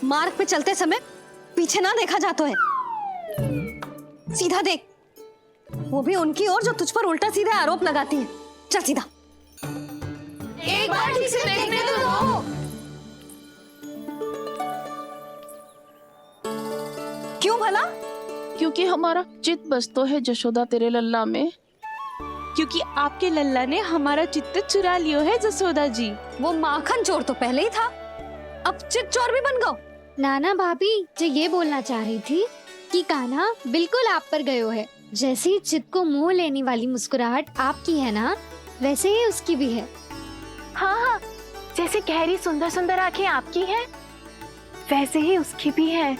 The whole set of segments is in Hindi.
मार्ग पे चलते समय पीछे ना देखा जाता है। सीधा देख, वो भी उनकी ओर जो तुझ पर उल्टा सीधे आरोप लगाती है। चल सीधा। एक बार ठीक से देखने तो दो। क्यों भला? क्योंकि हमारा चित्त बसतो है जशोदा तेरे लल्ला में। क्योंकि आपके लल्ला ने हमारा चित्त चुरा लियो है जसोदा जी। वो माखन चोर तो पहले ही था, अब चित चोर भी बन गो। नाना भाभी जो ये बोलना चाह रही थी कि कान्हा बिल्कुल आप पर गयो है। जैसे ही चित को मोह लेने वाली मुस्कुराहट आपकी है ना, वैसे ही उसकी भी है। हाँ हाँ, जैसे गहरी सुंदर सुंदर आंखें आपकी हैं, वैसे ही उसकी भी है।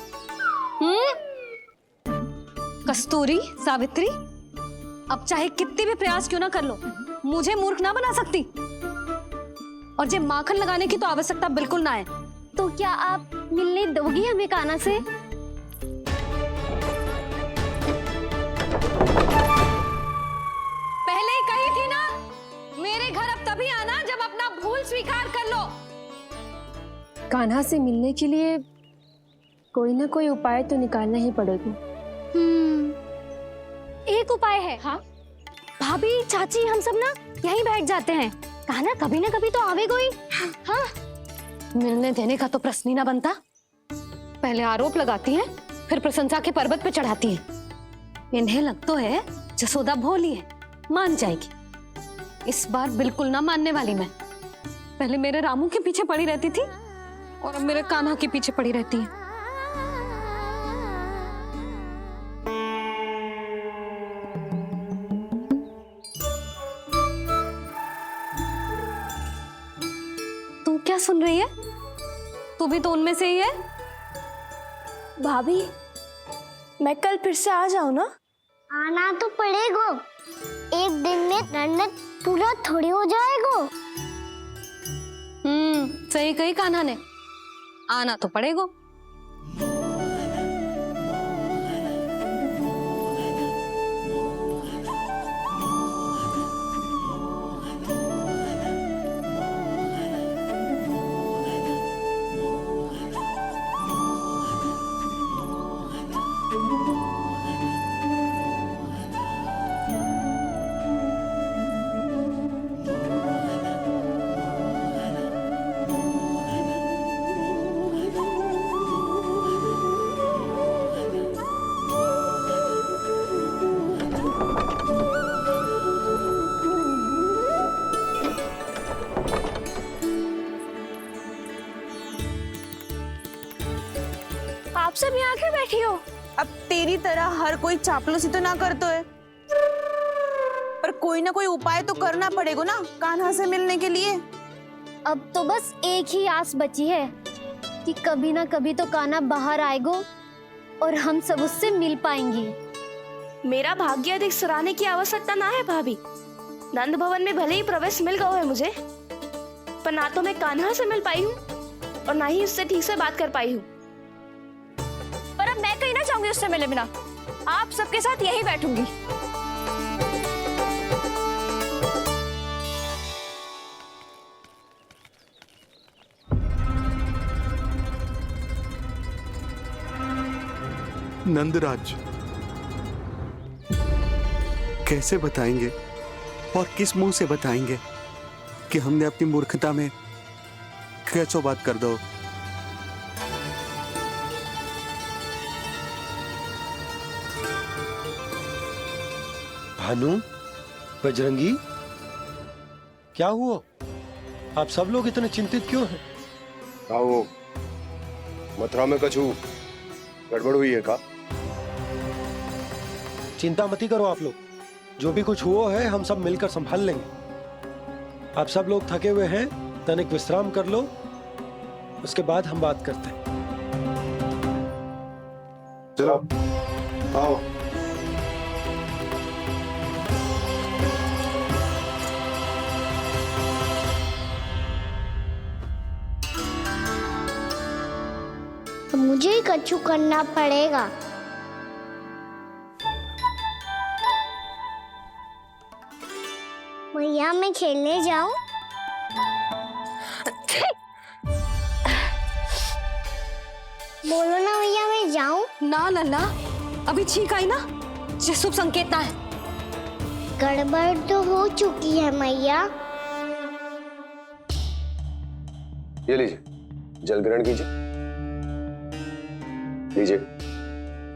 कस्तूरी, सावित्री, अब चाहे कितने भी प्रयास क्यों ना कर लो, मुझे मूर्ख ना बना सकती। और जब माखन लगाने की तो आवश्यकता बिल्कुल ना है। तो क्या आप मिलने दोगी हमें कान्हा से? पहले ही कही थी ना, मेरे घर अब तभी आना जब अपना भूल स्वीकार कर लो। कान्हा से मिलने के लिए कोई ना कोई उपाय तो निकालना ही पड़ेगा। एक उपाय है। हाँ? भाभी, चाची, हम सब ना यहीं बैठ जाते हैं। कान्हा कभी ना कभी तो आवेगा ही। हाँ, मिलने देने का तो प्रश्न ही ना बनता। पहले आरोप लगाती हैं, फिर प्रशंसा के पर्वत पे चढ़ाती हैं। इन्हें लगता है जसोदा भोली है, मान जाएगी। इस बार बिल्कुल ना मानने वाली मैं। पहले मेरे रामू के पीछे पड़ी रहती थी और अब मेरे कान्हा के पीछे पड़ी रहती है। तू क्या सुन रही है? तू भी तो उनमें से ही है। भाभी, मैं कल फिर से आ जाऊँ ना? आना तो पड़ेगा। एक दिन में रन्नत पूरा थोड़ी हो जाएगा। सही कही कान्हा ने, आना तो पड़ेगा। आप सब यहाँ क्यों बैठी हो? अब तेरी तरह हर कोई चापलूसी तो ना करतो है, पर कोई ना कोई उपाय तो करना पड़ेगा ना कान्हा से मिलने के लिए। अब तो बस एक ही आस बची है कि कभी ना कभी तो कान्हा बाहर आएगा और हम सब उससे मिल पाएंगे। मेरा भाग्य अधिक सराहने की आवश्यकता ना है भाभी। नंद भवन में भले ही प्रवेश मिल गया है मुझे, पर ना तो मैं कान्हा से मिल पाई हूँ और ना ही उससे ठीक से बात कर पाई हूँ। पर अब मैं कहीं ना चाहूंगी उससे मिले बिना। आप सबके साथ यहीं बैठूंगी। नंदराज, कैसे बताएंगे और किस मुंह से बताएंगे कि हमने अपनी मूर्खता में कैसो बात कर दो। भानु, बजरंगी, क्या हुआ? आप सब लोग इतने चिंतित क्यों हैं? आओ, मथुरा में कछु गड़बड़ हुई है का? चिंता मती करो आप लोग, जो भी कुछ हुआ है हम सब मिलकर संभाल लेंगे। आप सब लोग थके हुए हैं, तनिक विश्राम कर लो, उसके बाद हम बात करते हैं। चलो, आओ। तो मुझे ही कछु करना पड़ेगा। भैया मैं खेलने जाऊं? बोलो ना भैया, मैं जाऊं? ना लल्ला, अभी छींक आई ना, ये शुभ संकेत ना है। गड़बड़ तो हो चुकी है मैया। ये लीजिए, जल ग्रहण कीजिए। लीजिए,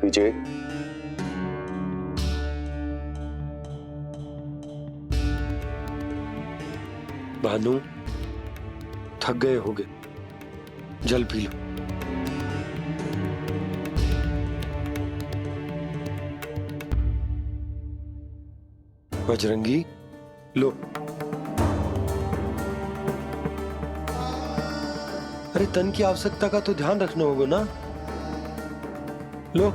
पीछे। भानु, थक गए होगे, जल पी लो। बजरंगी, लो। अरे तन की आवश्यकता का तो ध्यान रखना होगा ना। लो।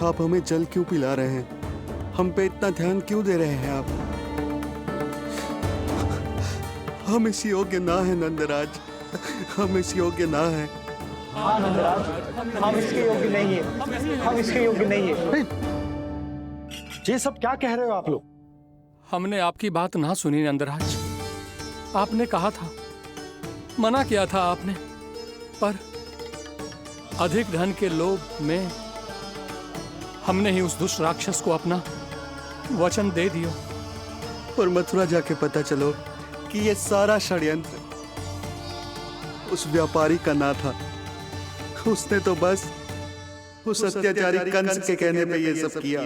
आप हमें जल क्यों पिला रहे हैं? हम पे इतना ध्यान क्यों दे रहे हैं आप? हम इस योग्य ना है नंदराज, हम इस योग्य ना है। हाँ नंदराज, हम इसके योग्य नहीं है, हम इसके योग्य नहीं है। ये सब क्या कह रहे हो आप लोग? हमने आपकी बात ना सुनी नंदराज। आपने कहा था, मना किया था आपने, पर अधिक धन के लोभ में हमने ही उस दुष्ट राक्षस को अपना वचन दे दिया। पर मथुरा जाके पता चलो कि ये सारा षड्यंत्र उस व्यापारी का ना था। उसने तो बस उस अत्याचारी कंस के कहने पे ये सब किया।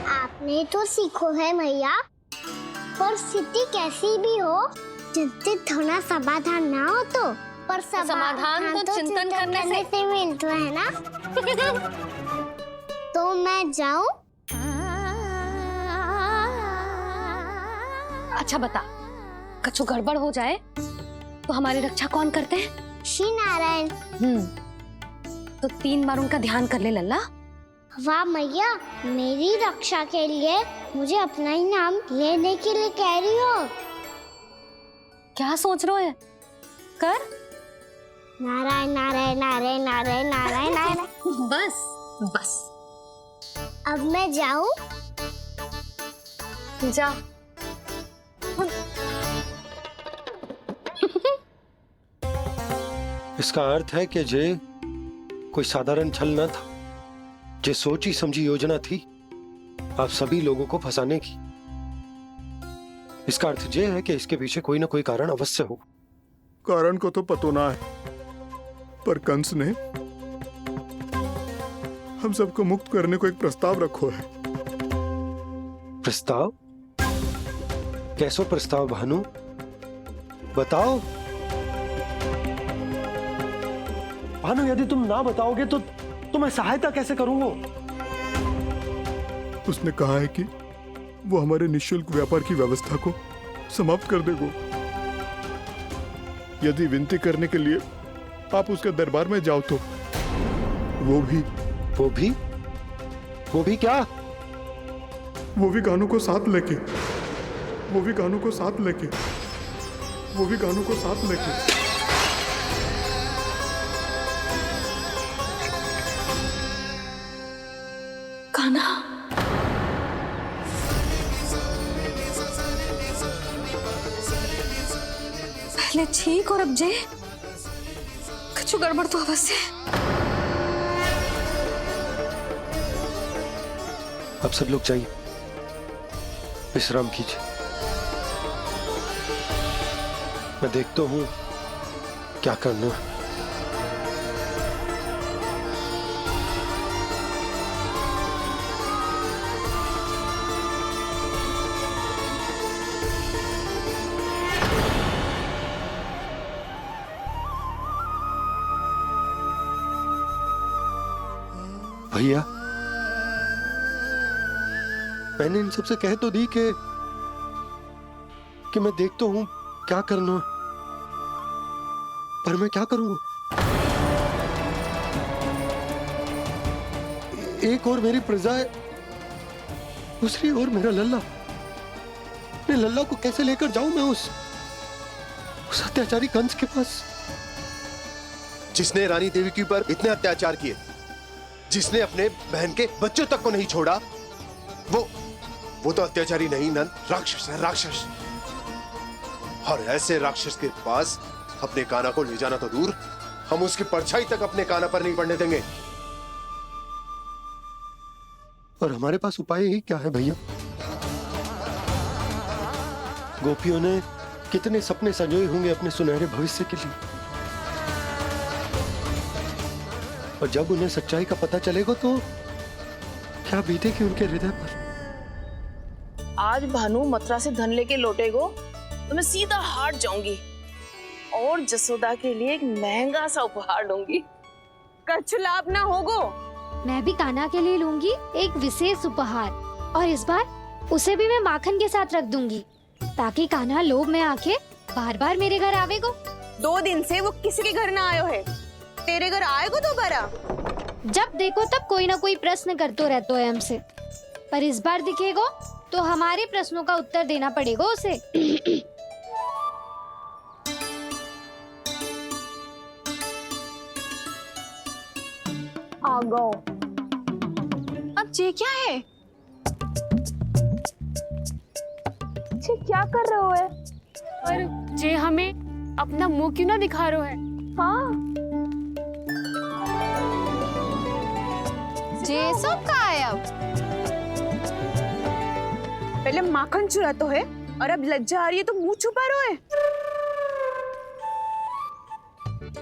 आपने तो सीखो है मैया, पर स्थिति कैसी भी हो, चिंतित होना समाधान ना हो तो, पर समाधान तो चिंतन करने से मिलता है ना। तो मैं जाऊं? अच्छा बता, कछु गड़बड़ हो जाए तो हमारी रक्षा कौन करते हैं? श्री नारायण। तो 3 बार उनका ध्यान कर ले लल्ला। वाह मैया, मेरी रक्षा के लिए मुझे अपना ही नाम लेने के लिए कह रही हो? क्या सोच रहे हो? कर। नारायण नारायण नारायण नारायण नारायण नारायण। बस बस, अब मैं जाऊं? जा। इसका अर्थ है कि जे कोई साधारण छल न था, जे सोची समझी योजना थी आप सभी लोगों को फंसाने की। इसका अर्थ ये है कि इसके पीछे कोई ना कोई कारण अवश्य हो। कारण को तो पतो ना है, पर कंस ने हम सबको मुक्त करने को एक प्रस्ताव रखो है। प्रस्ताव? कैसो प्रस्ताव भानु, बताओ। भानु, यदि तुम ना बताओगे तो मैं सहायता कैसे करूंगा? उसने कहा है कि वो हमारे निःशुल्क व्यापार की व्यवस्था को समाप्त कर देगा यदि विनती करने के लिए आप उसके दरबार में जाओ तो। वो भी क्या? वो भी गानों को साथ लेके, वो भी गानों को साथ लेके, वो भी गानों को साथ लेके। कान्हा, पहले छींक और अब जे, कुछ गड़बड़ तो अवश्य है। अब सब लोग जाइए, विश्राम कीजिए। मैं देखता हूं क्या करना है। भैया, मैंने इन सबसे कह तो दी कि मैं देखता हूं क्या करना, पर मैं क्या करूंगा? एक और मेरी प्रजा है, दूसरी ओर मेरा लल्ला। अपने लल्ला को कैसे लेकर जाऊं मैं उस अत्याचारी कंस के पास? जिसने रानी देवी के ऊपर इतने अत्याचार किए, जिसने अपने बहन के बच्चों तक को नहीं छोड़ा, वो तो अत्याचारी नहीं नंद, राक्षस है, राक्षस। और ऐसे राक्षस के पास अपने कान्हा को ले जाना तो दूर, हम उसकी परछाई तक अपने कान्हा पर नहीं पड़ने देंगे। और हमारे पास उपाय ही क्या है भैया? गोपियों ने कितने सपने संजोए होंगे अपने सुनहरे भविष्य के लिए, और जब उन्हें सच्चाई का पता चलेगा तो क्या बीतेगी उनके हृदय पर। आज भानु मथुरा से धन लेके लौटेगो तो मैं सीधा हाट जाऊंगी और जसोदा के लिए एक महंगा सा उपहार दूंगी। कछु लाभ ना होगो। मैं भी कान्हा के लिए लूंगी एक विशेष उपहार, और इस बार उसे भी मैं माखन के साथ रख दूंगी, ताकि कान्हा लोभ में आके बार बार मेरे घर आवेगो। 2 दिन से वो किसी के घर ना आयो है, तेरे घर आएगो दोबारा? जब देखो तब कोई ना कोई प्रश्न करते रहते है हमसे, पर इस बार दिखेगो तो हमारे प्रश्नों का उत्तर देना पड़ेगा उसे। आ गो। अब ये क्या है? ये क्या कर रहे हो है? पर जे हमें अपना मुंह क्यों ना दिखा रहे है? हाँ, जे सब का है अब? पहले माखन चुरा तो है और अब लज्जा आ रही है तो मुंह छुपा रहे है।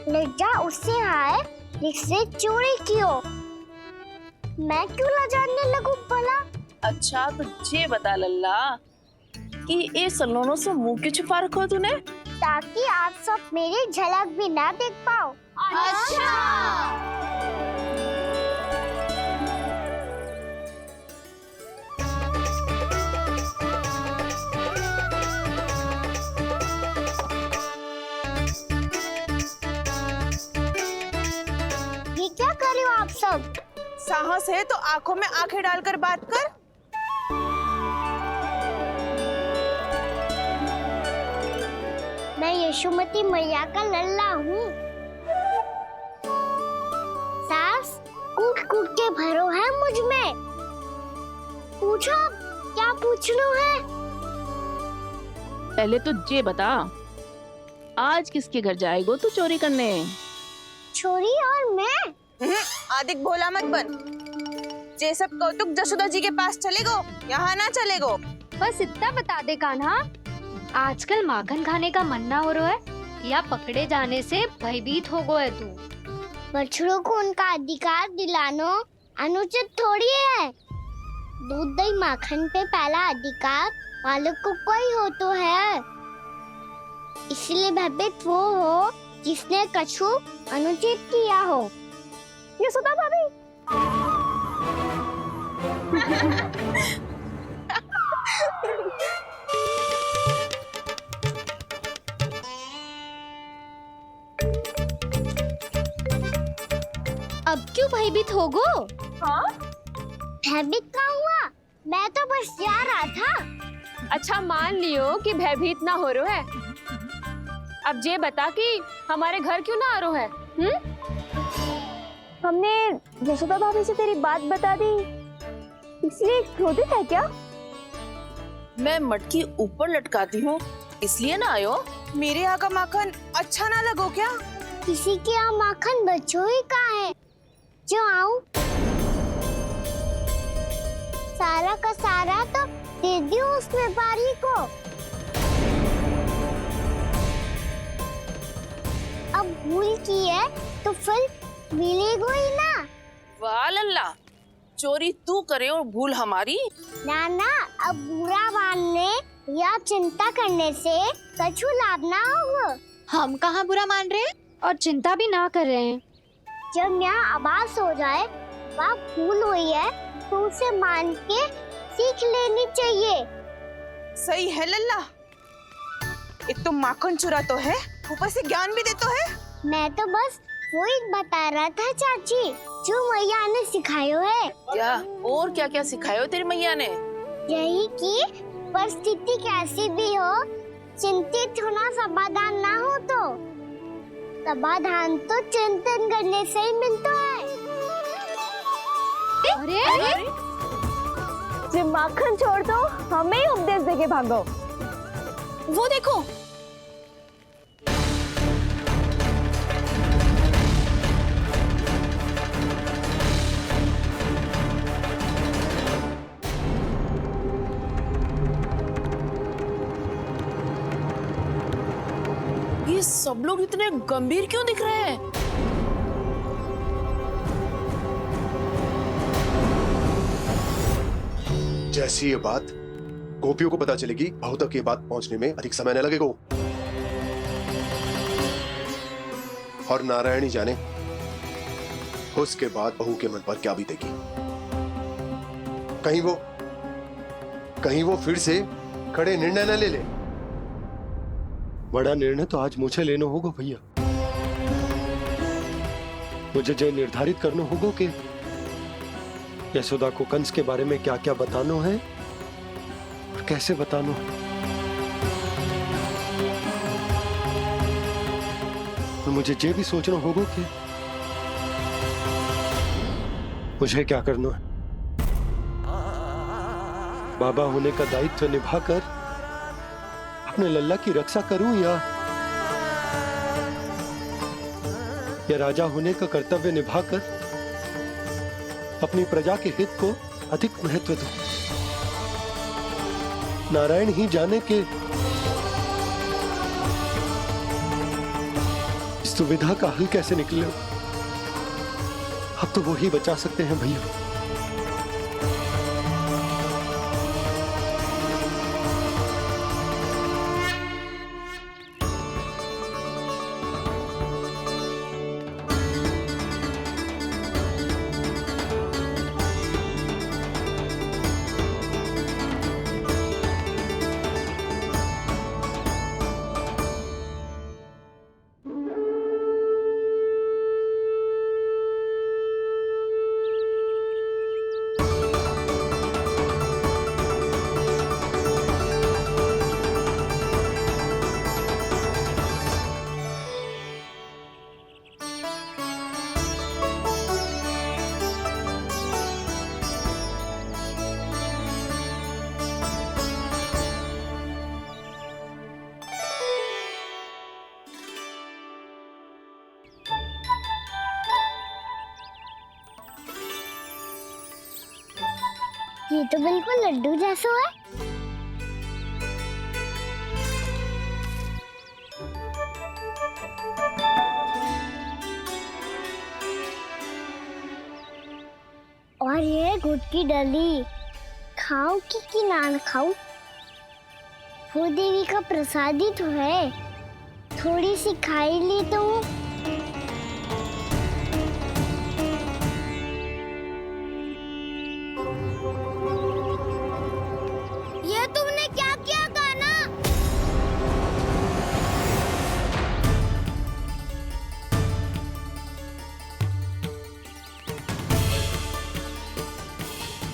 लज्जा उससे है जिससे चोरी की हो। मैं क्यों लजाने लगूं भला? अच्छा तो ये बता लल्ला कि ये सलोनों से मुंह क्यों छुपा रखो तूने? ताकि आप सब मेरी झलक भी ना देख पाओ। अच्छा। ये क्या कर रहे हो आप सब? साहस है तो आंखों में आंखें डालकर बात कर। मैं यशोमती मैया का लल्ला हूँ। सास कूट कूट के भरो है मुझ में। पूछो क्या पूछना है? पहले तो ये बता, आज किसके घर जाएगो तू चोरी करने? छोरी और मैं? आदिक भोला मत बन। ये सब कौतुक जसोदा जी के पास चलेगो, यहाँ ना चलेगो। बस इतना बता दे कान्हा, आजकल माखन खाने का मन ना हो रहा है या पकड़े जाने से भयभीत हो गए तू? बछड़ों को उनका अधिकार दिलाना अनुचित थोड़ी है। दूध दही माखन पे पहला अधिकार मालिक को कोई हो तो है। इसलिए भयभीत वो हो जिसने कछु अनुचित किया हो। ये सुधा भाभी। अब क्यों भयभीत हो गो? हाँ? भयभीत ना हुआ, मैं तो बस जा रहा था। अच्छा मान लियो कि भयभीत ना हो रहा है, अब ये बता कि हमारे घर क्यों ना आ रहा है? हमने जसोदा भाभी से तेरी बात बता दी, इसलिए क्रोधित है क्या? मैं मटकी ऊपर लटकाती हूँ इसलिए ना आयो? मेरे यहाँ का माखन अच्छा ना लगो क्या? किसी के यहाँ माखन बचो ही कहाँ है जो आऊं? सारा का सारा तो दे दियो उस व्यापारी को। अब भूल की है तो फिर मिलेगो ही ना। वाह लल्ला, चोरी तू करे और भूल हमारी। ना ना, अब बुरा मानने या चिंता करने से कछु लाभ ना होगा। हम कहाँ बुरा मान रहे हैं और चिंता भी ना कर रहे हैं। जब यहाँ आभास हो जाए वहाँ भूल हुई है तो उसे मान के सीख लेनी चाहिए। सही है लल्ला, एक तो माखन चुरा तो है, ऊपर से ज्ञान भी देता है। मैं तो बस वही बता रहा था चाची जो मैया ने सिखायो है। क्या और क्या क्या सिखायो तेरी मैया ने? यही कि परिस्थिति कैसी भी हो चिंतित होना समाधान ना हो तो समाधान तो चिंतन करने से ही मिलता है। अरे जब माखन छोड़ दो हमें ही उपदेश देके भागो। वो देखो सब लोग इतने गंभीर क्यों दिख रहे हैं? जैसी ये बात गोपियों को पता चलेगी, बहू तक ये बात पहुंचने में अधिक समय न लगेगा। और नारायणी जाने उसके बाद बहू के मन पर क्या बीतेगी। कहीं वो फिर से खड़े निर्णय न ले ले। बड़ा निर्णय तो आज मुझे लेना होगा भैया। मुझे जो निर्धारित करना होगा कि यशोदा को कंस के बारे में क्या क्या बताना है और कैसे बताना है। और मुझे ये भी सोचना होगा कि मुझे क्या करना है। बाबा होने का दायित्व निभाकर अपने लल्ला की रक्षा करूं या राजा होने का कर्तव्य निभाकर अपनी प्रजा के हित को अधिक महत्व दूं। नारायण ही जाने के इस दुविधा का हल कैसे निकले। अब तो वो ही बचा सकते हैं भैया। ये तो बिल्कुल लड्डू जैसा है। और ये गुड़ की डली खाऊं कि ना खाऊं? वो देवी का प्रसाद ही तो है, थोड़ी सी खाई ली तो। ये तुमने क्या किया कान्हा?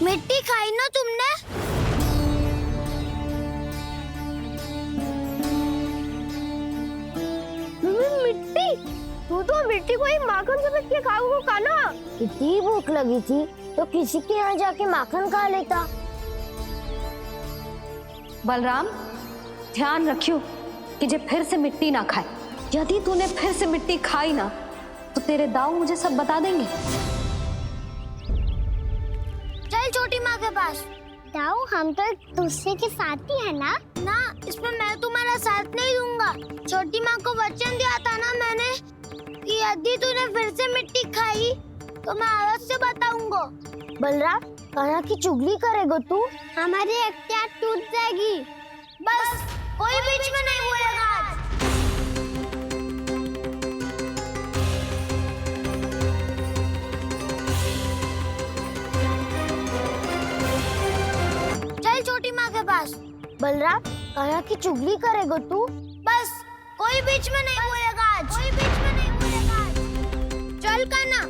मिट्टी खाई ना तुमने? मिट्टी? तू तो मिट्टी को ही माखन समझ के खाओगे कान्हा। इतनी भूख लगी थी तो किसी के यहाँ जाके माखन खा लेता। बलराम, ध्यान रखियो कि जे फिर से मिट्टी ना खाए। यदि तूने फिर से मिट्टी खाई ना तो तेरे दाऊ मुझे सब बता देंगे। चल छोटी माँ के पास। दाऊ, हम तो एक दूसरे के साथी है ना? ना, इसमें मैं तुम्हारा साथ नहीं दूंगा। छोटी माँ को वचन दिया था ना मैंने कि यदि तूने फिर से मिट्टी खाई तो मैं आवाज से बताऊंगा। बलराम, कान्हा की चुगली करेगा तू? हमारी अख्तियार टूट जाएगी। बस कोई बीच में नहीं बोलेगा आज। चल छोटी माँ के पास। बलराम, कान्हा की चुगली करेगा तू? बस कोई बीच में नहीं बोलेगा आज। कोई बीच में नहीं बोलेगा आज। चल कान्हा।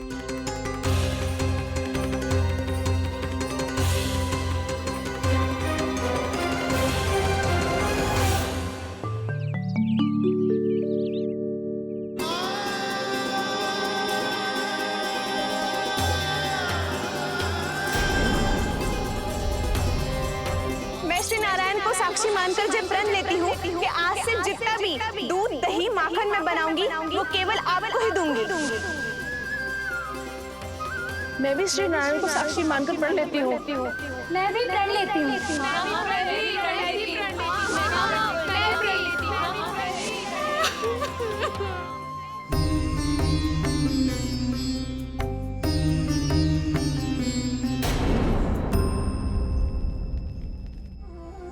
नारायण को साक्षी मानकर जब प्रण लेती हूँ कि आज से जितना भी दूध दही माखन मैं बनाऊंगी वो केवल आपको ही दूंगी। मैं भी श्री नारायण को साक्षी मानकर प्रण लेती हूँ। मैं भी प्रण लेती हूँ।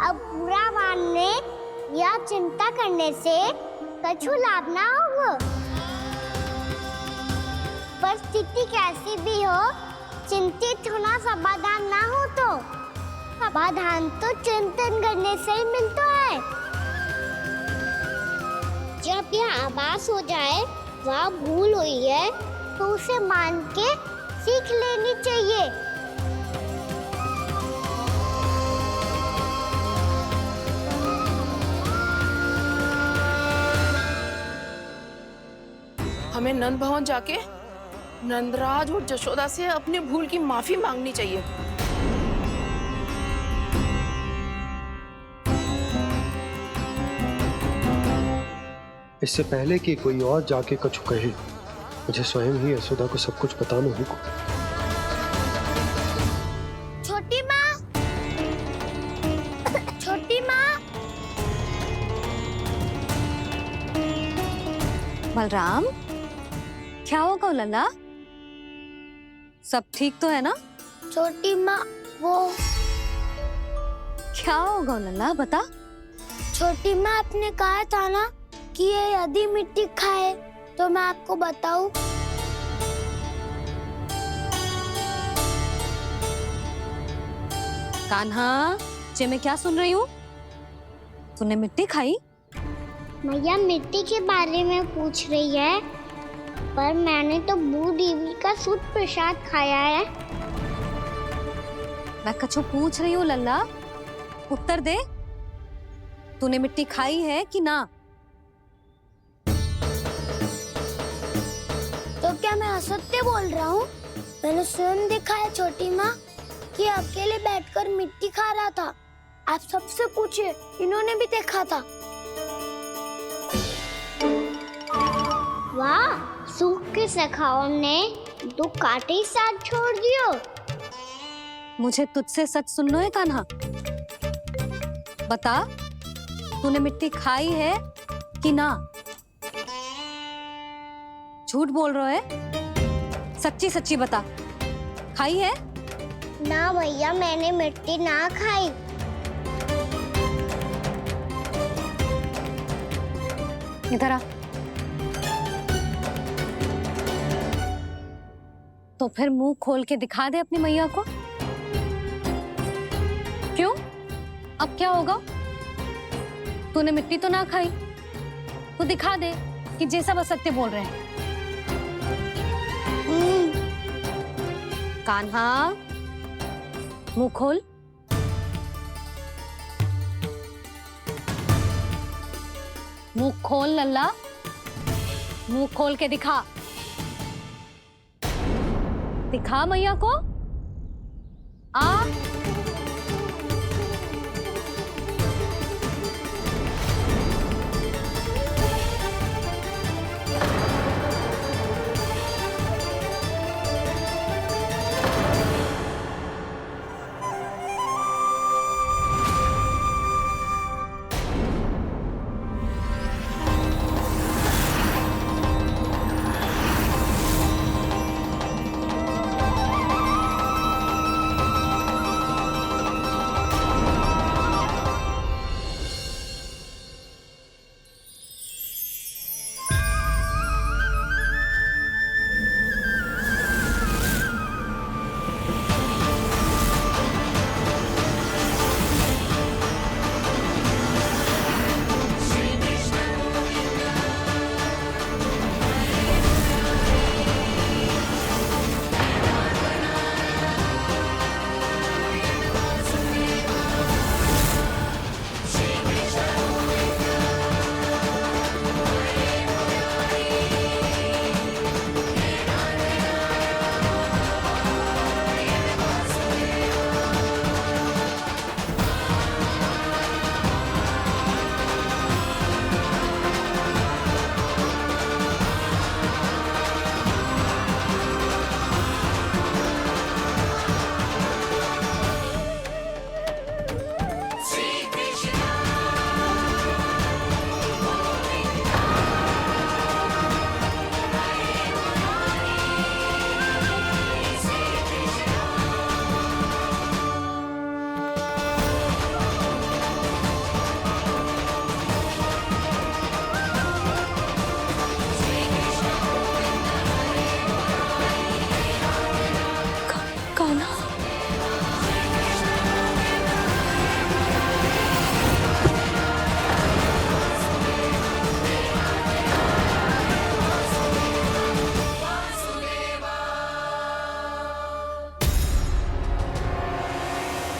अब बुरा मानने या चिंता करने से कछु लाभ ना होगा। परिस्थिति कैसी भी हो, चिंतित होना समाधान ना हो तो समाधान तो चिंतन करने से ही मिलता है। जब यह आभास हो जाए वह भूल हुई है तो उसे मान के सीख लेनी चाहिए। हमें नंद भवन जाके नंदराज और जशोदा से अपनी भूल की माफी मांगनी चाहिए। इससे पहले कि कोई और जाके कछु कहे, मुझे स्वयं ही यशोदा को सब कुछ बताना होगा। छोटी माँ, छोटी माँ। बलराम, क्या होगा लल्ला? सब ठीक तो है ना? छोटी माँ, वो क्या होगा लल्ला, बता। छोटी माँ, आपने कहा था ना कि ये यदि मिट्टी खाए तो मैं आपको बताऊं। कान्हा, जे मैं क्या सुन रही हूँ? तूने मिट्टी खाई? मैया मिट्टी के बारे में पूछ रही है, पर मैंने तो भू देवी का शुद्ध प्रसाद खाया है। मैं कछु पूछ रही हूँ लल्ला, उत्तर दे। तूने मिट्टी खाई है कि ना? तो क्या मैं असत्य बोल रहा हूँ? मैंने स्वयं देखा है छोटी माँ कि अकेले बैठकर मिट्टी खा रहा था। आप सबसे पूछिए, इन्होंने भी देखा था। वाह, सूख के सखाओं ने दो कांटे ही साथ छोड़ दियो। मुझे तुझसे सच सुनना है कान्हा। बता, तूने मिट्टी खाई है कि ना? झूठ बोल रहा है, सच्ची सच्ची बता, खाई है? ना भैया, मैंने मिट्टी ना खाई। इधर आ। तो फिर मुंह खोल के दिखा दे अपनी मैया को। क्यों? अब क्या होगा? तूने मिट्टी तो ना खाई, तो दिखा दे कि जे सब असत्य बोल रहे हैं। कान्हा, मुंह खोल। मुंह खोल लल्ला, मुंह खोल के दिखा। दिखा मैया को। आ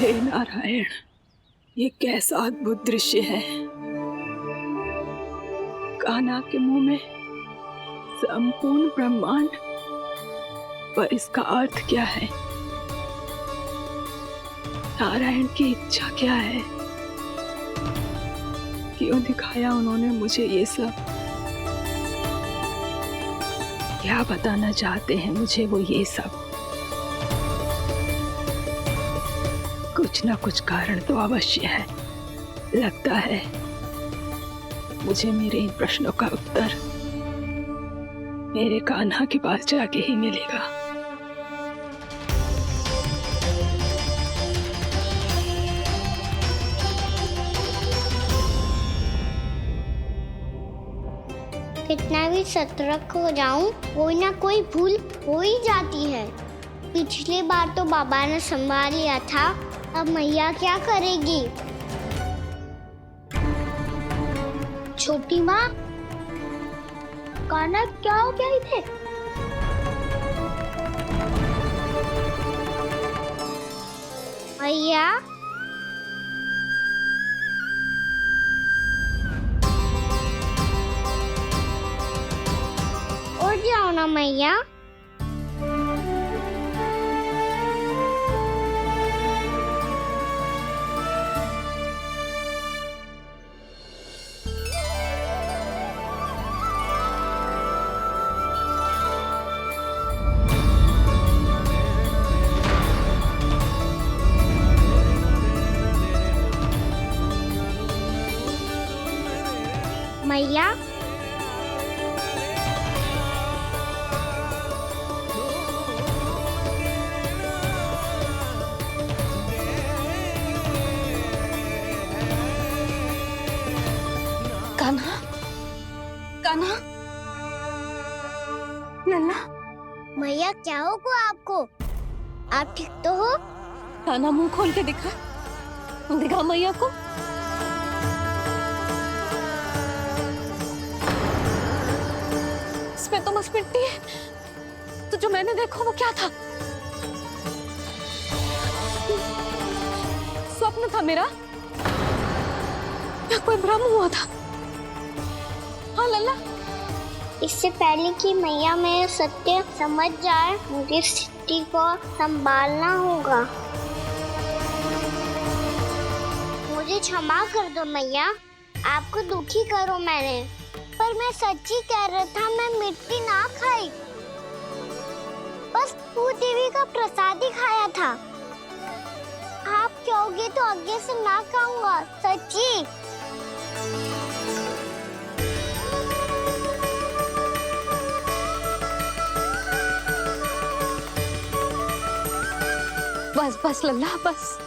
हे नारायण, ये कैसा अद्भुत दृश्य है। कान्हा के मुंह में संपूर्ण ब्रह्मांड, पर इसका अर्थ क्या है? नारायण की इच्छा क्या है? क्यों दिखाया उन्होंने मुझे ये सब? क्या बताना चाहते हैं मुझे वो ये सब? कुछ ना कुछ कारण तो अवश्य है। लगता है मुझे मेरे इन प्रश्नों का उत्तर मेरे कान्हा के पास जाके ही मिलेगा। कितना भी सतर्क हो जाऊं, कोई ना कोई भूल हो ही जाती है। पिछली बार तो बाबा ने संभाल लिया था, अब मैया क्या करेगी? छोटी माँ, कान्हा क्या हो गया इधर? मैया, उठ जाओ ना मैया। मैया, कान्हा, कान्हा, लल्ला। मैया क्या होगा आपको? आप ठीक तो हो? कान्हा मुंह खोल के दिखा, दिखा मैया को। इसमें तो बस मिट्टी है, तो जो मैंने देखा वो क्या था? स्वप्न था मेरा या कोई भ्रम हुआ था? हाँ लल्ला, इससे पहले कि मैया मेरे सत्य समझ जाए, मुझे स्थिति को संभालना होगा। मुझे क्षमा कर दो मैया, आपको दुखी करो मैंने, पर मैं सच्ची कह रहा था, मैं मिट्टी ना खाई, बस भू देवी का प्रसाद ही खाया था। आप कहोगे तो आगे से ना खाऊंगा, सच्ची। बस बस लल्ला, बस।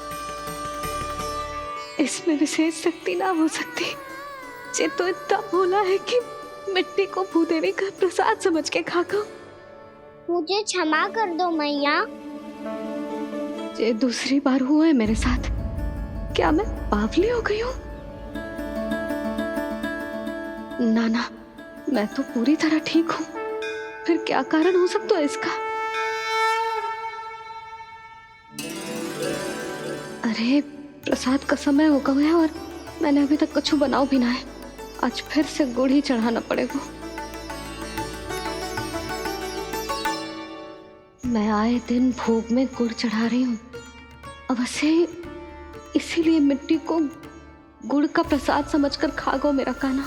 इसमें विशेष शक्ति ना हो सकती। ये तो इतना भोला है कि मिट्टी को भूदेवी का प्रसाद समझ के खागा। मुझे क्षमा कर दो मैया। ये दूसरी बार हुआ है मेरे साथ। क्या मैं बावली हो गई हूँ? ना ना, मैं तो पूरी तरह ठीक हूँ। फिर क्या कारण हो सकता है इसका? अरे प्रसाद का समय हो गया है और मैंने अभी तक कुछ बनाओ भी ना है। आज फिर से गुड़ ही चढ़ाना पड़ेगा। मैं आए दिन भोग में गुड़ चढ़ा रही हूँ, अवश्य ही इसीलिए मिट्टी को गुड़ का प्रसाद समझकर खा गो मेरा कान्हा।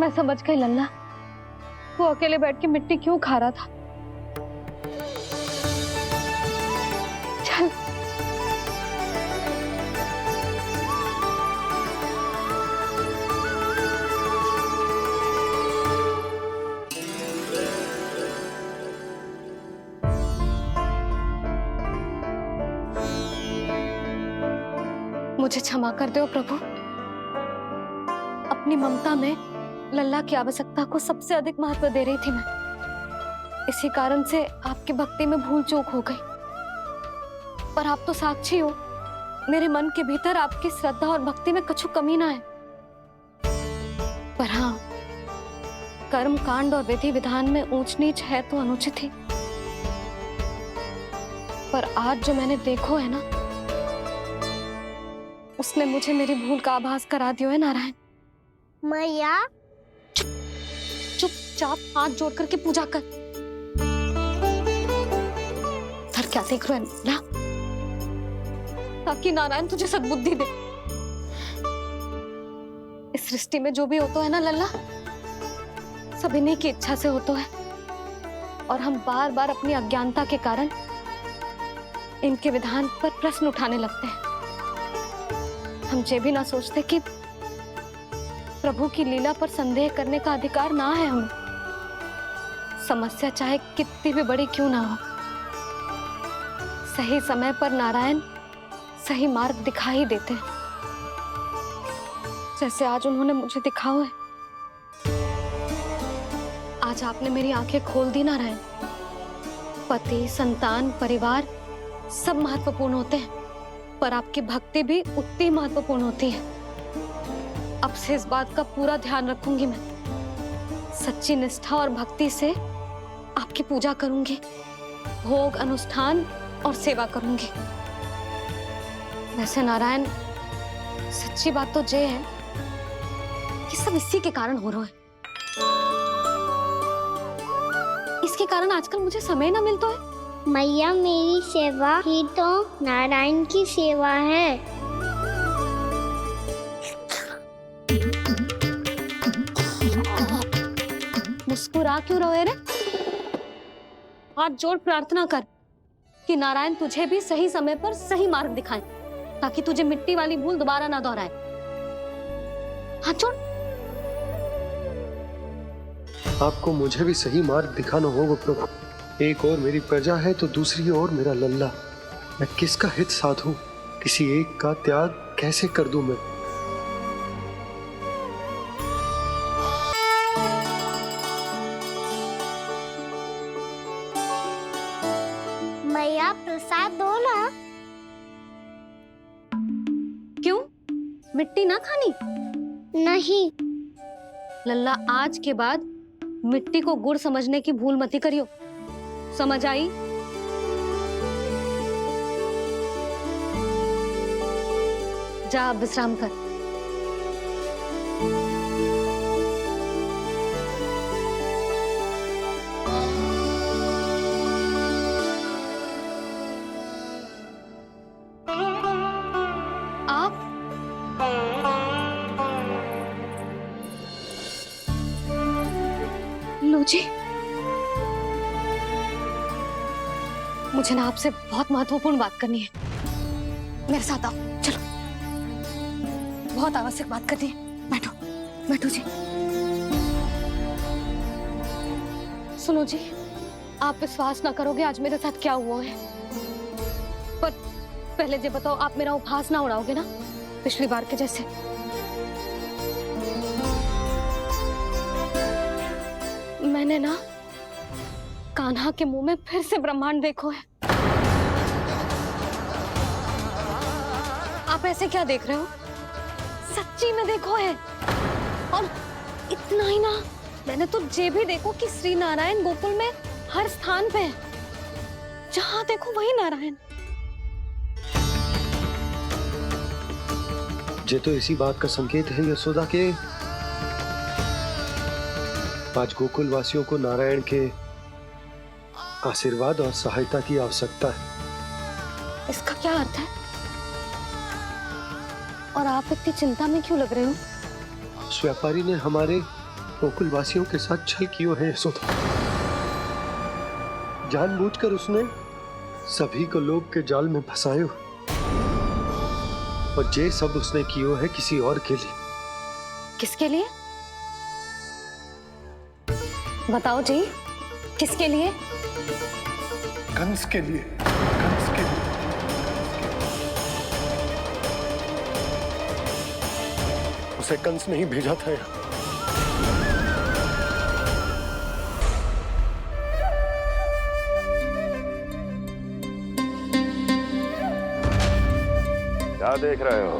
मैं समझ गई लल्ला, वो अकेले बैठ के मिट्टी क्यों खा रहा था। चल मुझे क्षमा कर दो प्रभु। अपनी ममता में लल्ला की आवश्यकता को सबसे अधिक महत्व दे रही थी मैं। इसी कारण से आपकी भक्ति में भूल चूक हो गई। पर आप तो साक्षी हो, मेरे मन के भीतर आपकी श्रद्धा और भक्ति में कुछ कमी ना है। पर हाँ, कर्म कांड और विधि विधान में ऊंच नीच है तो अनुचित ही। पर आज जो मैंने देखो है ना, उसने मुझे मेरी भूल का आभास करा दियो है नारायण। मैया चुपचाप हाथ जोड़ करके पूजा कर। सर क्या देख रहे हो ना, ताकि नारायण तुझे सद्बुद्धि दे। इस सृष्टि में जो भी होता है ना लल्ला, सब इन्हीं की इच्छा से होता है, और हम बार बार अपनी अज्ञानता के कारण इनके विधान पर प्रश्न उठाने लगते हैं। हम ये भी ना सोचते कि प्रभु की लीला पर संदेह करने का अधिकार ना है हमें। समस्या चाहे कितनी भी बड़ी क्यों ना हो, सही समय पर नारायण सही मार्ग दिखा ही देते हैं, जैसे आज उन्होंने मुझे दिखाओ है। आज आपने मेरी आंखें खोल दी नारायण। पति, संतान, परिवार सब महत्वपूर्ण होते हैं, पर आपकी भक्ति भी उतनी महत्वपूर्ण होती है। अब से इस बात का पूरा ध्यान रखूंगी मैं। सच्ची निष्ठा और भक्ति से आपकी पूजा करूंगी, भोग, अनुष्ठान और सेवा करूंगी। वैसे नारायण, सच्ची बात तो ये है कि सब इसी के कारण हो रहा है। इसके कारण आजकल मुझे समय ना मिलता है। मैया, मेरी सेवा ही तो नारायण की सेवा है। मुस्कुरा क्यों रहे रे? हाथ जोड़ प्रार्थना कर कि नारायण तुझे भी सही समय पर सही मार्ग दिखाएं, ताकि तुझे मिट्टी वाली भूल दोबारा ना दोहराए। हाथ जोड़। आपको मुझे भी सही मार्ग दिखाना होगा प्रभु। एक और मेरी प्रजा है तो दूसरी ओर मेरा लल्ला। मैं किसका हित साधूं? किसी एक का त्याग कैसे कर दूं मैं? मैया, प्रसाद दो ना। क्यों? मिट्टी ना खानी? नहीं। लल्ला, आज के बाद मिट्टी को गुड़ समझने की भूल मत करियो। समझ आई? जा अब विश्राम कर। आप लो जी, मुझे ना आपसे बहुत महत्वपूर्ण बात करनी है। मेरे साथ आओ, चलो। बहुत आवश्यक बात करनी है। बैठो, बैठो जी। सुनो जी, आप विश्वास ना करोगे आज मेरे साथ क्या हुआ है। पर पहले ये बताओ, आप मेरा उपहास ना उड़ाओगे ना, पिछली बार के जैसे? मैंने ना कान्हा के मुंह में फिर से ब्रह्मांड देखो है। आप ऐसे क्या देख रहे हो? सच्ची में देखो है। और इतना ही ना, मैंने तो ये भी देखो कि श्री नारायण गोकुल में हर स्थान पे है। जहां देखो वही नारायण। ये तो इसी बात का संकेत है यशोदा के आज गोकुल वासियों को नारायण के आशीर्वाद और सहायता की आवश्यकता है। इसका क्या अर्थ है? और आप इतनी चिंता में क्यों लग रहे हो? उस व्यापारी ने हमारे गोकुल वासियों के साथ छल किया है यशोदा। जानबूझकर उसने सभी को लोभ के जाल में फंसायो, और ये सब उसने किया है किसी और के लिए। किसके लिए? बताओ जी, किसके लिए? कंस के लिए। कंस के लिए। उसे कंस नहीं भेजा था यहाँ। क्या देख रहे हो?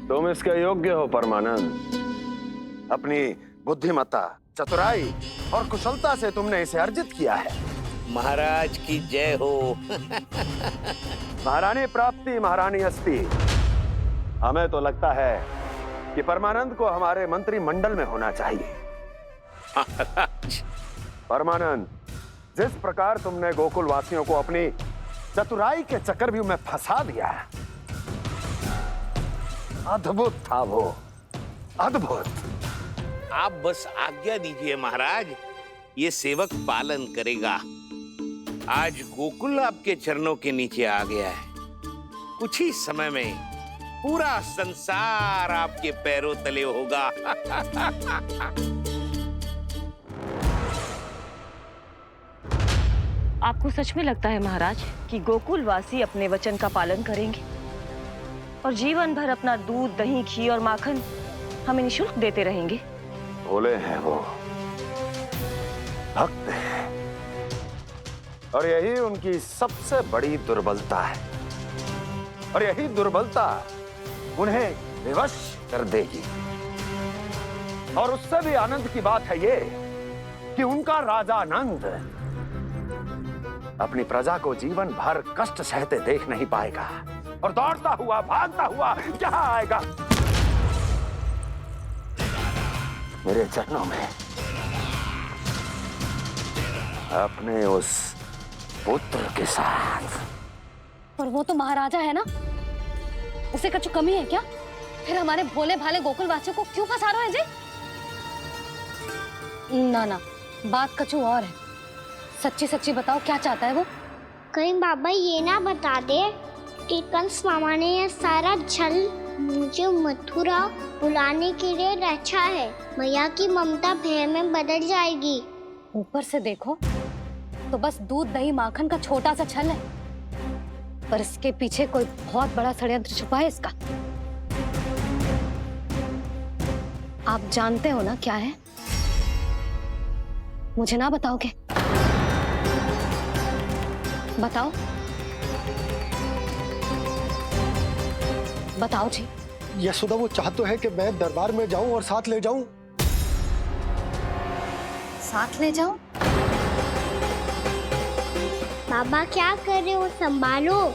तुम इसके योग्य हो परमानंद। अपनी बुद्धिमत्ता, चतुराई और कुशलता से तुमने इसे अर्जित किया है। महाराज की जय हो। महारानी प्राप्ति महारानी अस्ति। हमें तो लगता है कि परमानंद को हमारे मंत्रिमंडल में होना चाहिए। महाराज, परमानंद, जिस प्रकार तुमने गोकुल वासियों को अपनी चतुराई के चक्रव्यूह में फंसा दिया, अद्भुत था वो, अद्भुत। आप बस आज्ञा दीजिए महाराज, ये सेवक पालन करेगा। आज गोकुल आपके चरणों के नीचे आ गया है। कुछ ही समय में पूरा संसार आपके पैरों तले होगा। आपको सच में लगता है महाराज कि गोकुल वासी अपने वचन का पालन करेंगे और जीवन भर अपना दूध, दही, घी और माखन हमें निःशुल्क देते रहेंगे? भोले हैं वो, भक्त हैं, और यही उनकी सबसे बड़ी दुर्बलता है। और यही दुर्बलता उन्हें विवश कर देगी। और उससे भी आनंद की बात है ये कि उनका राजा नंद अपनी प्रजा को जीवन भर कष्ट सहते देख नहीं पाएगा और दौड़ता हुआ, भागता हुआ यहाँ आएगा मेरे चरणों में अपने उस पुत्र के साथ। पर वो तो महाराजा है ना, उसे कुछ कमी है क्या? फिर हमारे भोले भाले गोकुल वासियों को क्यों फंसा रहे हैं जी? ना ना, बात कछु और है। सच्ची सच्ची बताओ, क्या चाहता है वो? कहीं बाबा ये ना बता दे कि कंस मामा ने यह सारा छल मुझे मथुरा बुलाने के लिए रचा है। मैया की ममता भय में बदल जाएगी। ऊपर से देखो तो बस दूध, दही, माखन का छोटा सा छल है, पर इसके पीछे कोई बहुत बड़ा षड्यंत्र छुपा है इसका। आप जानते हो ना क्या है? मुझे ना बताओगे? बताओ बताओ जी। यशोदा, वो चाह तो है कि मैं दरबार में जाऊं और साथ ले जाऊं। साथ ले जाओ? बाबा क्या कर रहे हो, संभालो।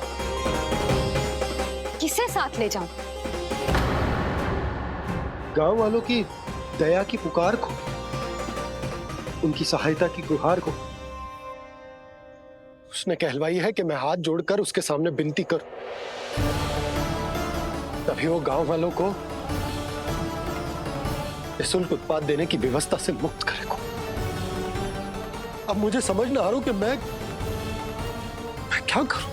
किसे साथ ले जाऊं? गांव वालों की दया की पुकार को, उनकी सहायता की गुहार को। उसने कहलवाई है कि मैं हाथ जोड़कर उसके सामने विनती करूं, तभी वो गांव वालों को निःशुल्क उत्पाद देने की व्यवस्था से मुक्त करेगा। अब मुझे समझ ना आ रहा कि मैं क्या करूं।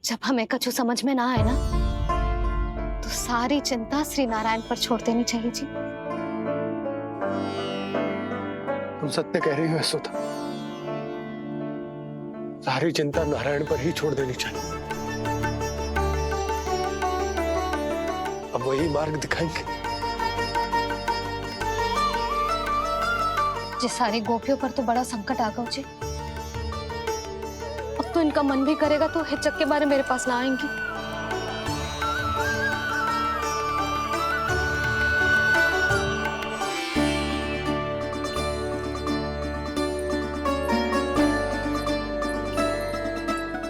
जब हमें कछु समझ में ना आए ना, तो सारी चिंता श्री नारायण पर छोड़ देनी चाहिए जी। तुम सत्य कह रही हो यशोदा, सारी चिंता नारायण पर ही छोड़ देनी चाहिए। अब वही मार्ग दिखाएंगे। जिस सारी गोपियों पर तो बड़ा संकट आ गया जी। अब तो इनका मन भी करेगा तो हिचक के बारे मेरे पास ना आएंगी।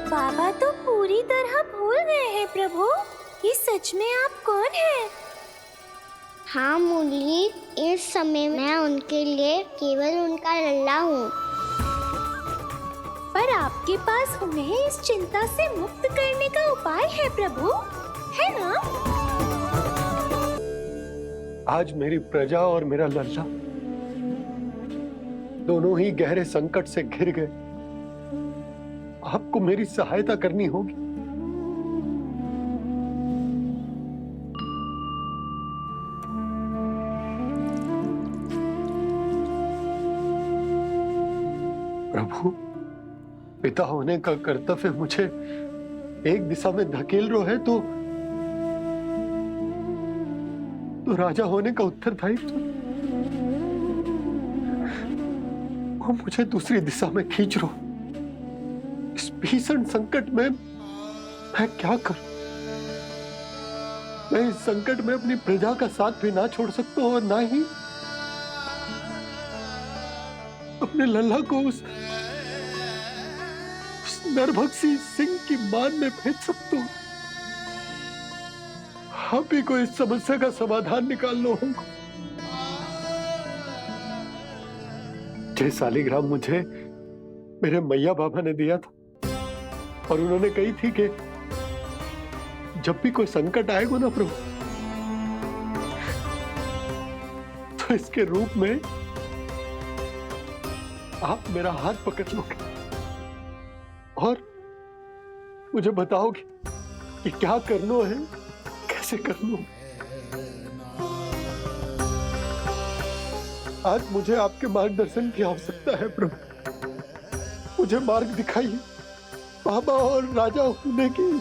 बाबा तो पूरी तरह भूल गए हैं प्रभु, ये सच में आप कौन हैं? हाँ मुरली, इस समय मैं उनके लिए केवल उनका लल्ला हूँ। पर आपके पास उन्हें इस चिंता से मुक्त करने का उपाय है प्रभु, है ना? आज मेरी प्रजा और मेरा लल्ला दोनों ही गहरे संकट से घिर गए। आपको मेरी सहायता करनी होगी। प्रभु, पिता होने का कर्तव्य मुझे एक दिशा में धकेल रहा है तो राजा होने का उत्तरदायित्व वो मुझे दूसरी दिशा में खींच रहा। इस भीषण संकट में मैं क्या करूं? मैं इस संकट में अपनी प्रजा का साथ भी ना छोड़ सकता हूं और ना ही अपने लल्ला को उस नरभक्षी सिंह की मान में भेज सकता हूँ। आप ही को इस समस्या का समाधान निकालना होगा। जय सालिग्राम मुझे मेरे मैया बाबा ने दिया था और उन्होंने कही थी कि जब भी कोई संकट आएगा ना प्रभु, तो इसके रूप में आप मेरा हाथ पकड़ लोगे और मुझे बताओगे कि क्या करना है, कैसे करना है। आज मुझे आपके मार्गदर्शन की आवश्यकता है प्रभु। मुझे मार्ग दिखाइए। बाबा और राजा होने की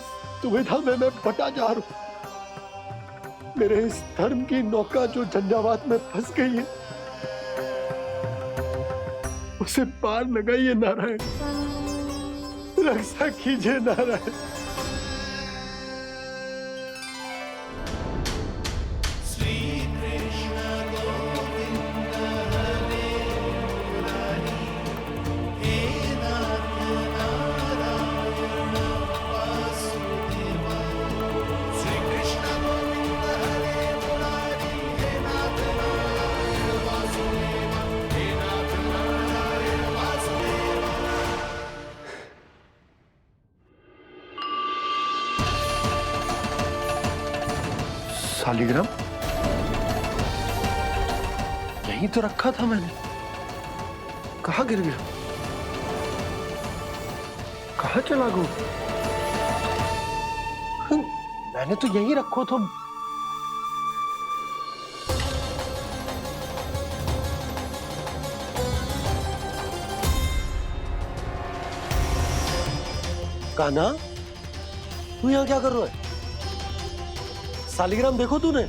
दुविधा में मैं बटा जा रहा हूं। मेरे इस धर्म की नौका जो झंझावात में फंस गई है, उसे पार लगाइए नारायण। रक्षा कीजिए नारायण। सालिग्राम यहीं तो रखा था मैंने। कहाँ गिर गया? कहाँ चला गया? मैंने तो यहीं रखो था। कान्हा, तू यहाँ क्या कर रहा है? सालिग्राम देखो तूने?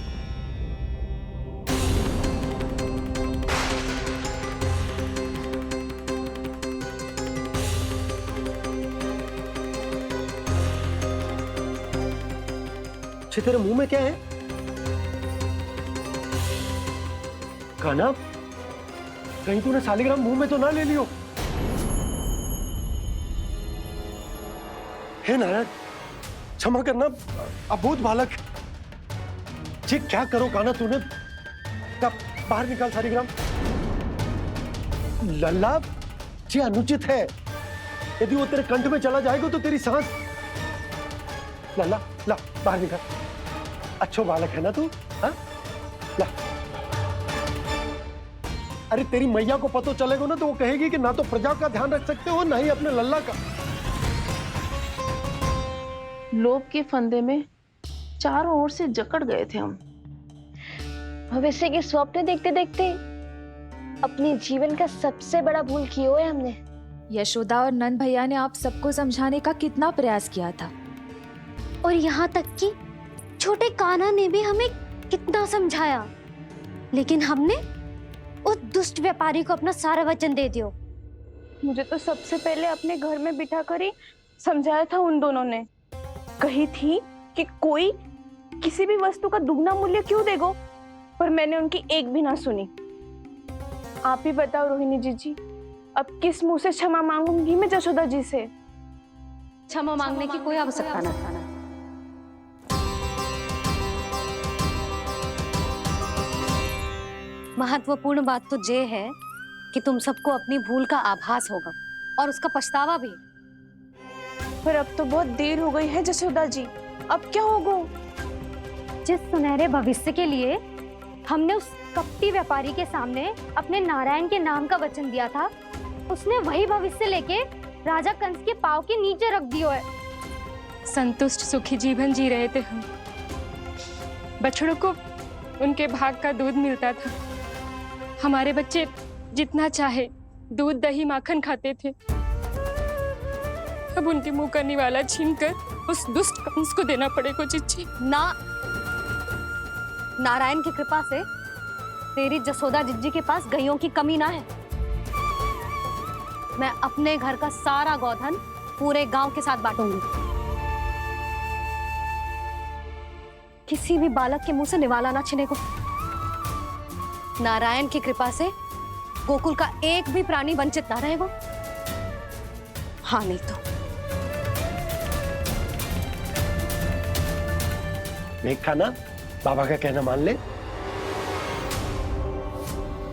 तेरे मुंह में क्या है? कान्हा, कहीं तूने सालिग्राम मुंह में तो ना ले लियो? हे नारायण, क्षमा करना, अबोध बालक। जी क्या करो कान्हा तूने? बाहर निकाल सालिग्राम। लल्ला, जी अनुचित है। यदि वो तेरे कंठ में चला जाएगा तो तेरी सांस। लल्ला, ला बाहर निकाल। अच्छो बालक है ना तू? हाँ? ला। अरे तेरी मैया को पता चलेगा ना तो वो कहेगी कि ना तो प्रजा का ध्यान रख सकते हो ना ही अपने लल्ला का। लोभ के फंदे में चारों ओर से जकड़ गए थे हम। भविष्य के स्वप्न देखते देखते अपने जीवन का सबसे बड़ा भूल किया है हमने। यशोदा और नंद भैया ने आप सबको समझाने का कितना प्रयास किया था, और यहाँ तक कि छोटे कान्हा ने भी हमें कितना समझाया, लेकिन हमने उस दुष्ट व्यापारी को अपना सारा वचन दे दिया। मुझे तो सबसे पहले अपने घर में बिठा कर ही समझाया था उन दोनों ने। कही थी कि कोई किसी भी वस्तु का दुगना मूल्य क्यों देगा, पर मैंने उनकी एक भी ना सुनी। आप ही बताओ रोहिणी जी, अब किस मुंह से क्षमा मांगूंगी मैं जशोदा जी से? क्षमा मांगने की कोई आवश्यकता ना। महत्वपूर्ण बात तो ये है कि तुम सबको अपनी भूल का आभास होगा और उसका पछतावा भी। पर अब तो बहुत देर हो गई है जशोदा जी, अब क्या होगा? जिस सुनहरे भविष्य के लिए हमने उस कपटी व्यापारी के सामने अपने नारायण के नाम का वचन दिया था, उसने वही भविष्य लेके राजा कंस के पांव के नीचे रख दिया है। संतुष्ट सुखी जीवन जी रहे थे हम। बछड़ों को उनके भाग का दूध मिलता था। हमारे बच्चे जितना चाहे दूध दही माखन खाते थे। अब उनके मुंह का निवाला छीनकर उस दुष्ट कंस को देना पड़ेगा चिच्ची। ना, नारायण की कृपा से तेरी जसोदा जिज्जी के पास गायों की कमी ना है। मैं अपने घर का सारा गोधन पूरे गांव के साथ बांटूंगी। किसी भी बालक के मुंह से निवाला ना छिने को। नारायण की कृपा से गोकुल का एक भी प्राणी वंचित ना रहेगा। हाँ नहीं तो देख कान्हा, बाबा का कहना मान ले।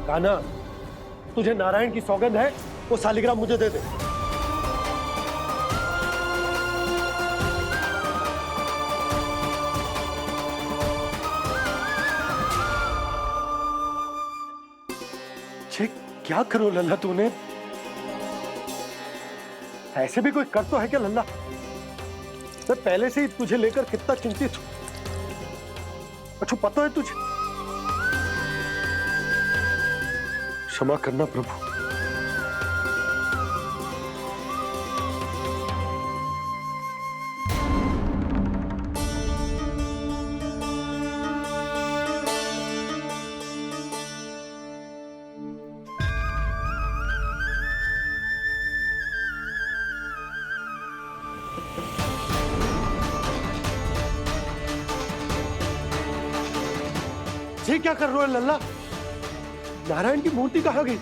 कान्हा, तुझे नारायण की सौगंध है, वो शालिग्राम मुझे दे दे। क्या करो लल्ला तूने? ऐसे भी कोई कर तो है क्या लल्ला? मैं पहले से ही तुझे लेकर कितना चिंतित हूं। अच्छा पता है तुझे? क्षमा करना प्रभु। ये क्या कर रहे हो लल्ला? नारायण की मूर्ति कहाँ गई?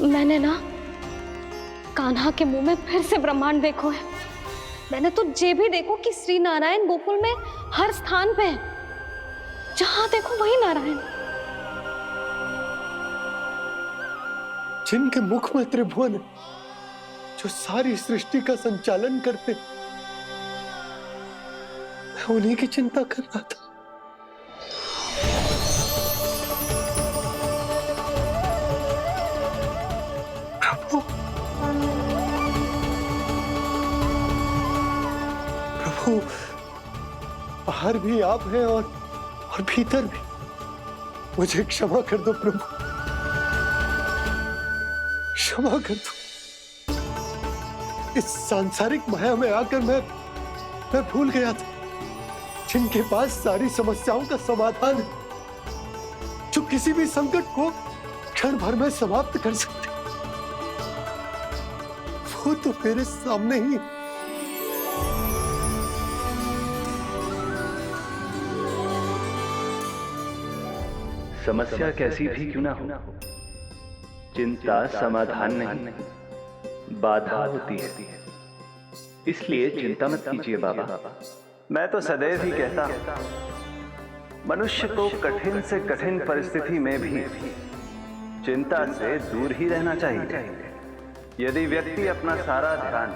मैंने ना कान्हा के मुंह में फिर से ब्रह्मांड देखो है। मैंने तो ये भी देखो कि श्री नारायण गोकुल में हर स्थान पे है, जहां देखो वही नारायण। जिनके मुख में त्रिभुवन है, जो सारी सृष्टि का संचालन करते, मैं उन्हीं की चिंता कर रहा था। प्रभु, बाहर भी आप हैं और भीतर भी। मुझे क्षमा कर दो प्रभु, क्षमा कर दो। इस सांसारिक माया में आकर मैं भूल गया था जिनके पास सारी समस्याओं का समाधान है, जो किसी भी संकट को क्षण भर में समाप्त कर सकते, वो तो मेरे सामने ही। समस्या कैसी भी क्यों ना हो, चिंता समाधान नहीं, बाधा होती है। इसलिए चिंता मत कीजिए बाबा। मैं तो सदैव ही कहता हूं, मनुष्य को कठिन से कठिन परिस्थिति में भी चिंता से दूर ही रहना चाहिए। यदि व्यक्ति अपना सारा ध्यान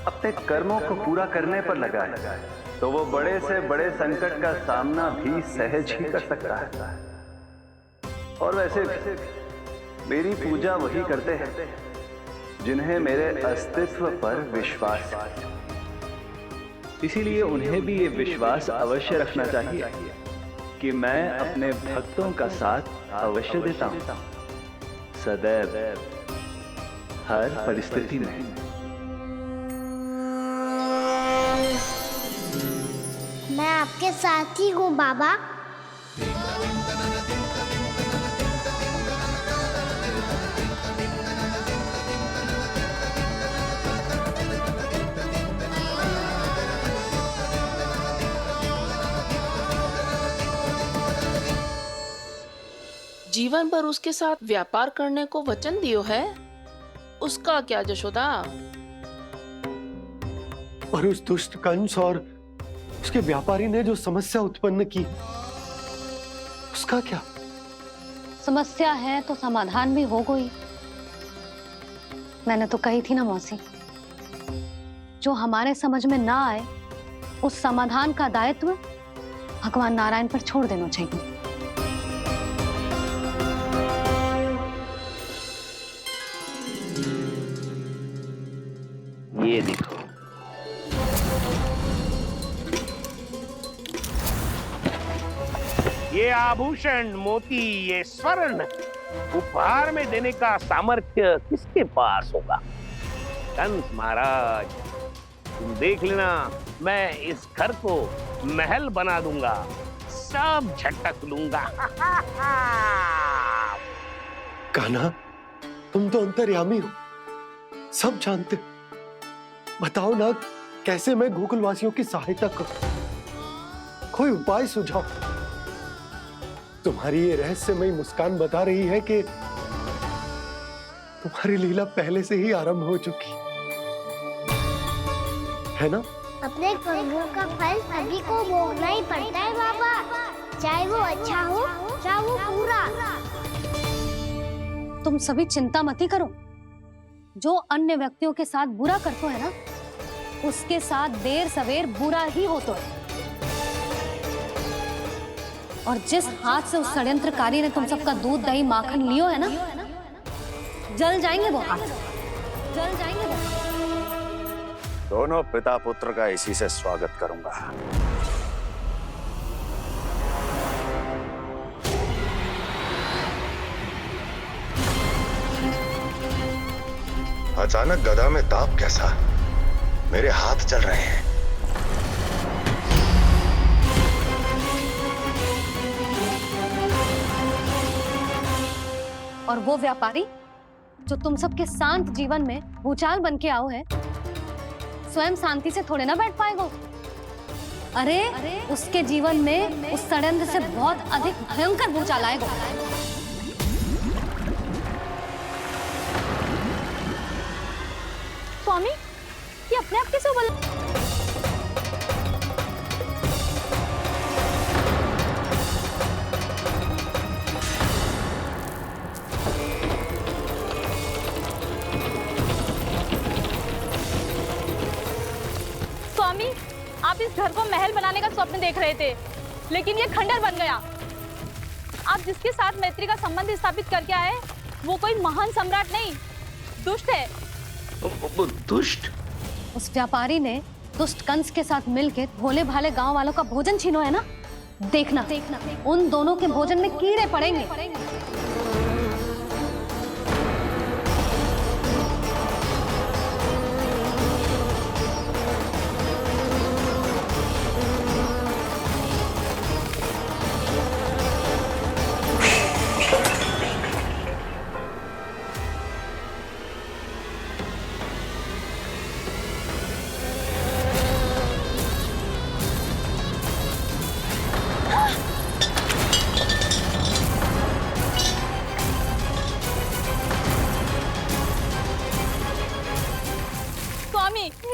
अपने कर्मों को पूरा करने पर लगाए, तो वो बड़े से बड़े संकट का सामना भी सहज ही कर सकता है। और वैसे मेरी पूजा वही करते हैं जिन्हें मेरे अस्तित्व पर विश्वास है। इसीलिए उन्हें भी ये विश्वास अवश्य रखना चाहिए कि मैं अपने भक्तों का साथ अवश्य देता हूं, सदैव, हर परिस्थिति में। मैं आपके साथ ही हूँ बाबा। जीवन भर उसके साथ व्यापार करने को वचन दियो है, उसका क्या जशोदा? और उस दुष्ट कंस और उसके व्यापारी ने जो समस्या उत्पन्न की, उसका क्या? समस्या है तो समाधान भी हो गई। मैंने तो कही थी ना मौसी, जो हमारे समझ में ना आए उस समाधान का दायित्व भगवान नारायण पर छोड़ देना चाहिए। ये देखो, ये आभूषण, मोती, ये स्वर्ण उपहार में देने का सामर्थ्य किसके पास होगा? कंस महाराज, तुम देख लेना, मैं इस घर को महल बना दूंगा, सब झटक लूंगा। कान्हा, तुम तो अंतर्यामी हो, सब जानते। बताओ ना, कैसे मैं गोकुलवासियों की सहायता करूं? कोई उपाय सुझाओ। तुम्हारी ये रहस्यमयी मुस्कान बता रही है कि तुम्हारी लीला पहले से ही आरंभ हो चुकी है ना? अपने कर्मों का फल सभी को भोगना ही पड़ता है बाबा, चाहे वो अच्छा हो चाहे वो बुरा। तुम सभी चिंता मत ही करो। जो अन्य व्यक्तियों के साथ बुरा करते है ना, उसके साथ देर सवेर बुरा ही होता है। और जिस हाथ से उस षड्यंत्रकारी ने तुम सबका दूध दही माखन लियो है ना, जल जाएंगे वो हाथ, जल जाएंगे वो। दोनों पिता पुत्र का इसी से स्वागत करूंगा। अचानक गदा में ताप कैसा? मेरे हाथ चल रहे हैं। और वो व्यापारी जो तुम सबके शांत जीवन में भूचाल बन के आओ है, स्वयं शांति से थोड़े ना बैठ पाएगा। अरे उसके जीवन में उस षड्यंत्र से बहुत अधिक भयंकर भूचाल आएगा। स्वामी, ये अपने आप कैसे बोला? स्वामी, आप इस घर को महल बनाने का स्वप्न देख रहे थे, लेकिन ये खंडर बन गया। आप जिसके साथ मैत्री का संबंध स्थापित करके आए, वो कोई महान सम्राट नहीं, दुष्ट है। दुष्ट? उस व्यापारी ने दुष्ट कंस के साथ मिलकर भोले भाले गांव वालों का भोजन छीनो है ना। देखना उन दोनों के भोजन में कीड़े पड़ेंगे।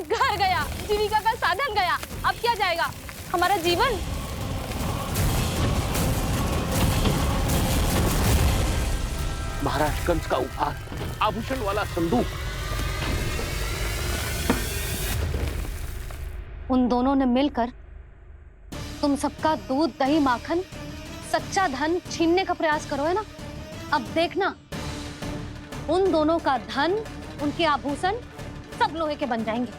घर गया, जीविका का साधन गया, अब क्या जाएगा हमारा जीवन? महाराज कंस का उपहार, आभूषण वाला संदूक। उन दोनों ने मिलकर तुम सबका दूध दही माखन सच्चा धन छीनने का प्रयास करो है ना। अब देखना, उन दोनों का धन, उनके आभूषण सब लोहे के बन जाएंगे,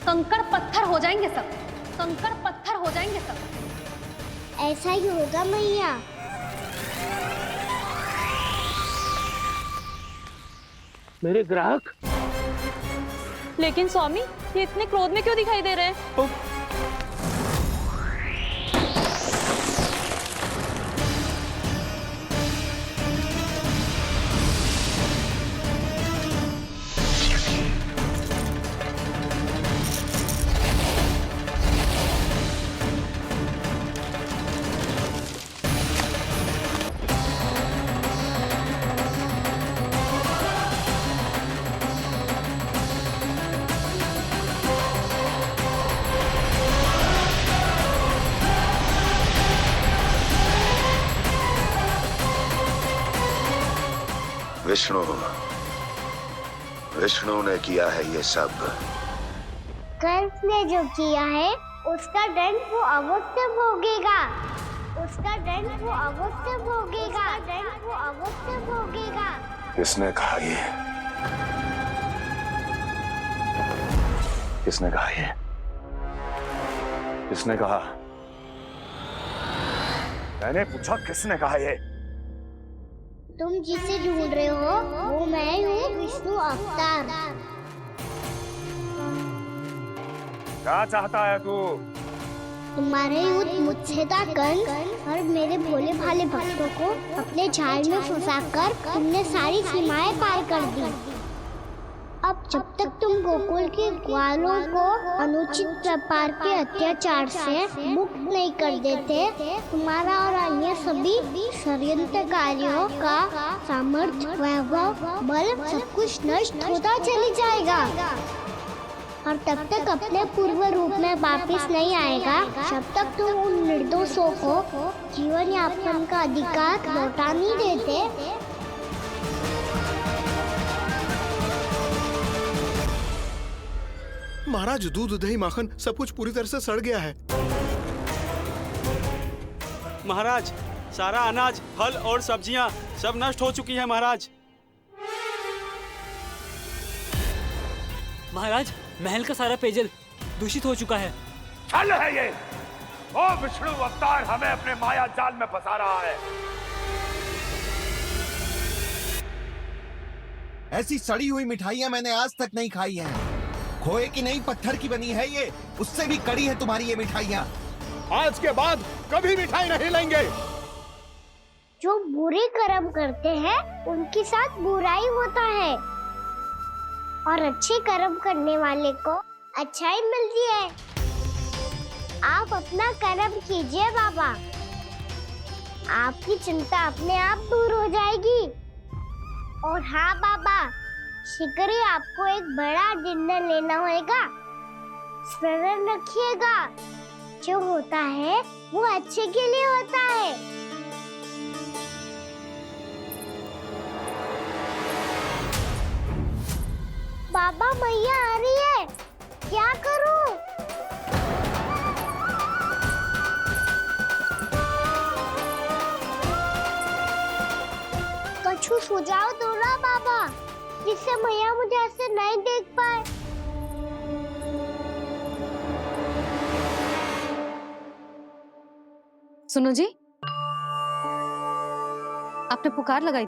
कंकड़ पत्थर हो जाएंगे सब, कंकड़ पत्थर हो जाएंगे सब। ऐसा ही होगा मैया। मेरे ग्राहक। लेकिन स्वामी, ये इतने क्रोध में क्यों दिखाई दे रहे हैं? विष्णु, विष्णु ने किया है ये सब। कंस ने जो किया है उसका दंड वो अवश्य भोगेगा। उसका दंड वो अवश्य भोगेगा। दंड वो अवश्य भोगेगा। किसने कहा ये? किसने कहा ये? किसने कहा? मैंने पूछा किसने कहा ये? तुम जिसे ढूंढ रहे हो वो मैं हूँ, विष्णु अवतार। क्या चाहता है तू? तुम्हारे युद्ध मुझसे था कंस, और मेरे भोले भाले भक्तों को अपने जाल में फंसाकर तुमने सारी सीमाएं पार कर दी। अब जब तक तुम गोकुल के ग्वालों को अनुचित प्रकार के अत्याचार से मुक्त नहीं कर देते, तुम्हारा और अन्य सभी षड्यंत्रकारियों का सामर्थ्य, वैभव, बल सब कुछ नष्ट होता चली जाएगा। और तब तक अपने पूर्व रूप में वापस नहीं आएगा जब तक तुम उन निर्दोषों को जीवन यापन का अधिकार लौटा नहीं देते। महाराज, दूध, दही, माखन सब कुछ पूरी तरह से सड़ गया है। महाराज, सारा अनाज, फल और सब्जियां सब नष्ट हो चुकी हैं महाराज। महाराज, महल का सारा पेयजल दूषित हो चुका है। छल है ये। ओ विष्णु अवतार हमें अपने माया जाल में फंसा रहा है। ऐसी सड़ी हुई मिठाइयां मैंने आज तक नहीं खाई हैं। खोए की नहीं, पत्थर की बनी है ये, उससे भी कड़ी है तुम्हारी ये मिठाइयां। आज के बाद कभी मिठाई नहीं लेंगे। जो बुरे कर्म करते हैं उनके साथ बुराई होता है, और अच्छे कर्म करने वाले को अच्छाई मिलती है। आप अपना कर्म कीजिए बाबा, आपकी चिंता अपने आप दूर हो जाएगी। और हाँ बाबा, शीघ्र ही आपको एक बड़ा डिनर लेना होगा। स्मरण रखिएगा, जो होता है वो अच्छे के लिए होता है। बाबा, मैया आ रही है, क्या करूं? कुछ सुझाव दो ना बाबा, जिससे मैया मुझे ऐसे नहीं देख पाए। सुनो जी, आपने पुकार लगाई